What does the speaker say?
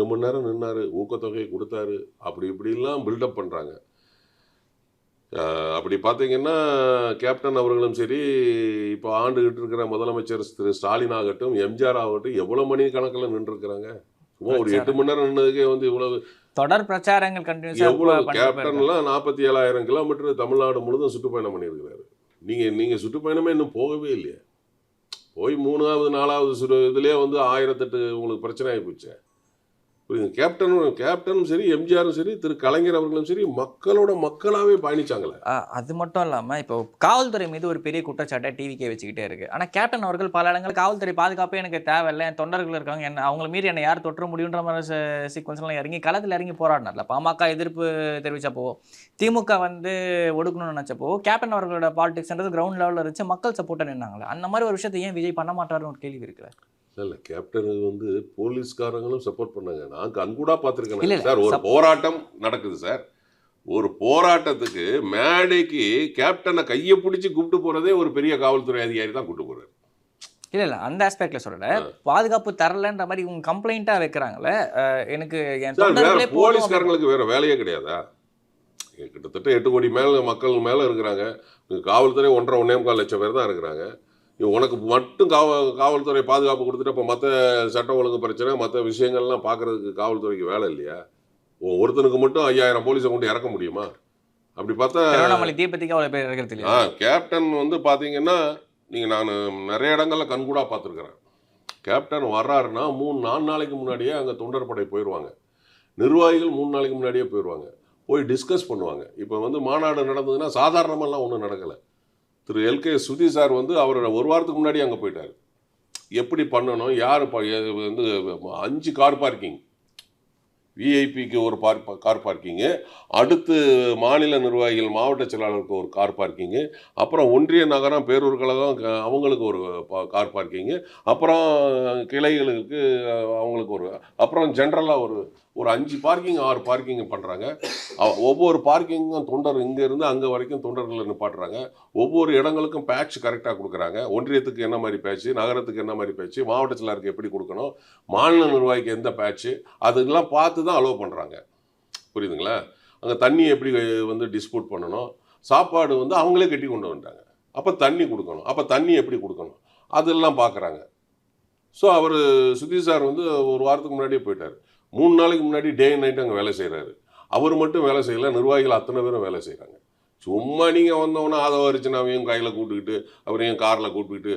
மணி நேரம் நின்னாரு, ஊக்கத்தொகையை கொடுத்தாரு, அப்படி இப்படிலாம் பில்டப் பண்ணுறாங்க. அப்படி பார்த்தீங்கன்னா கேப்டன் அவர்களும் சரி, இப்போ ஆண்டுகிட்டு இருக்கிற முதலமைச்சர் திரு ஸ்டாலின் ஆகட்டும், எம்ஜிஆர் ஆகட்டும், எவ்வளோ மணி கணக்கில் நின்றுருக்கிறாங்க. சும்மா ஒரு 8 மணி நேரம் நின்னதுக்கே வந்து இவ்வளவு தொடர் பிரச்சாரங்கள் கண்டினியூஸா எவ்வளவு பண்ணிட்டு கேப்டன்லாம் 47,000 கிலோமீட்டர் தமிழ்நாடு முழுதும் சுற்றுப்பயணம் பண்ணியிருக்கிறாரு. நீங்கள் சுற்றுப்பயணமே இன்னும் போகவே இல்லையா? போய் 3வது 4வது இதுலேயே வந்து 1008 உங்களுக்கு பிரச்சனை ஆகி போச்சு. புரியுது? கேப்டனும் சரி, எம்ஜிஆரும் சரி, திரு கலைஞர் அவர்களும் சரி, மக்களோட மக்களாகவே பயணிச்சாங்களே. அது மட்டும் இல்லாமல் இப்போ காவல்துறை மீது ஒரு பெரிய குற்றச்சாட்டை டிவிக்கே வச்சுக்கிட்டே இருக்கு. ஆனால் கேப்டன் அவர்கள் பல இடங்கள் காவல்துறை பாதுகாப்பே எனக்கு தேவையில்லை, என் தொண்டர்கள் இருக்காங்க, என்ன அவங்கள மீறி என்னை யார் தொற்ற முடியுன்ற மாதிரி சீக்வன்ஸ்லாம் இறங்கி களத்தில் இறங்கி போராடினார்ல. பாமக எதிர்ப்பு தெரிவித்தப்போ, திமுக வந்து ஒடுக்கணும்னு நினச்சப்போ, கேப்டன் அவர்களோட பாலிடிக்ஸ்ன்றது கிரவுண்ட் லெவலில் இருந்துச்சு, மக்கள் சப்போர்ட்டை நின்னாங்களே. அந்த மாதிரி ஒரு விஷயத்தை ஏன் விஜய் பண்ண மாட்டாருன்னு ஒரு கேள்வி இருக்குல்ல. இல்லை, கேப்டனுக்கு வந்து போலீஸ்காரங்களும் சப்போர்ட் பண்ணாங்க. நான் கண்கூடா இல்ல, பார்த்துருக்கேன் இல்ல. சார். ஒரு போராட்டம் நடக்குது சார். ஒரு போராட்டத்துக்கு மேடைக்கு கேப்டனை கையை பிடிச்சி கூப்பிட்டு போறதே ஒரு பெரிய காவல்துறை அதிகாரி தான் கூப்பிட்டு போறாரு. இல்ல அந்த ஆஸ்பெக்ட்ல சொல்லல, பாதுகாப்பு தரலன்ற மாதிரி உங்க கம்ப்ளைண்டா வைக்கிறாங்களே. எனக்கு என் சார், வேற தொண்டர்களே போதும். போலீஸ்காரங்களுக்கு வேற வேலையே கிடையாதா? கிட்டத்தட்ட 8 கோடி மக்கள் மேல இருக்கிறாங்க. காவல்துறை 1.5 லட்சம் பேர் தான் இருக்கிறாங்க. உனக்கு மட்டும் காவல்துறை பாதுகாப்பு கொடுத்துட்டு அப்போ மற்ற சட்டம் ஒழுங்கு பிரச்சனை, மற்ற விஷயங்கள்லாம் பார்க்கறதுக்கு காவல்துறைக்கு வேலை இல்லையா? ஒருத்தனுக்கு மட்டும் 5000 போலீஸை கொண்டு இறக்க முடியுமா? அப்படி பார்த்தா திருவண்ணாமலை தீபத்திக்கு அவ்வளோ பேர் இருக்கிறது இல்லையா? கேப்டன் வந்து பார்த்தீங்கன்னா, நான் நிறைய இடங்கள்ல கண்கூடா பார்த்துருக்குறேன். கேப்டன் வர்றாருன்னா 4 நாளைக்கு முன்னாடியே அங்கே தொண்டர் படை போயிடுவாங்க. நிர்வாகிகள் 3 நாளைக்கு முன்னாடியே போயிடுவாங்க. போய் டிஸ்கஸ் பண்ணுவாங்க. இப்போ வந்து மாநாடு நடந்ததுன்னா சாதாரணமெல்லாம் ஒன்றும் நடக்கலை. திரு எல்கே சுதி சார் வந்து அவர் 1 வாரத்துக்கு முன்னாடி அங்கே போயிட்டார். எப்படி பண்ணணும், யார் வந்து 5 கார் பார்க்கிங், விஐபிக்கு ஒரு கார் பார்க்கிங்கு, அடுத்து மாநில நிர்வாகிகள் மாவட்ட செயலாளருக்கு ஒரு கார் பார்க்கிங்கு, அப்புறம் ஒன்றிய நகரம் பேரூர் கழகம் அவங்களுக்கு ஒரு கார் பார்க்கிங்கு, அப்புறம் கிளைகளுக்கு அவங்களுக்கு ஒரு, அப்புறம் ஜென்ரலாக ஒரு 5 பார்க்கிங் 6 பார்க்கிங் பண்ணுறாங்க. ஒவ்வொரு பார்க்கிங்கும் தொண்டர் இங்கேருந்து அங்கே வரைக்கும் தொண்டர்களை நிப்பாட்டுறாங்க. ஒவ்வொரு இடங்களுக்கும் பேட்ச் கரெக்டாக கொடுக்குறாங்க. ஒன்றியத்துக்கு என்ன மாதிரி பேட்ச்சு, நகரத்துக்கு என்ன மாதிரி பேட்ச்சு, மாவட்ட செயலாளருக்கு எப்படி கொடுக்கணும், மாநில நிர்வாகிக்கு எந்த பேட்ச்சு, அதெல்லாம் பார்த்து தான் அலோவ் பண்ணுறாங்க. புரியுதுங்களா? அங்கே தண்ணி எப்படி வந்து டிஸ்ட்ரிபியூட் பண்ணணும், சாப்பாடு வந்து அவங்களே கட்டி கொண்டு வந்துட்டாங்க. அப்போ தண்ணி கொடுக்கணும், அப்போ தண்ணி எப்படி கொடுக்கணும், அதெல்லாம் பார்க்குறாங்க. ஸோ அவர் சுதீஷ் சார் வந்து 1 வாரத்துக்கு முன்னாடியே போயிட்டார். 3 நாளைக்கு முன்னாடி டே அண்ட் நைட் அங்கே வேலை செய்கிறாரு. அவர் மட்டும் வேலை செய்யலை, நிர்வாகிகள் அத்தனை பேரும் வேலை செய்கிறாங்க. சும்மா நீங்கள் வந்தோன்னா அதை வரிச்சுனாவையும் கையில் கூப்பிட்டுக்கிட்டு அவரையும் காரில் கூப்பிட்டுக்கிட்டு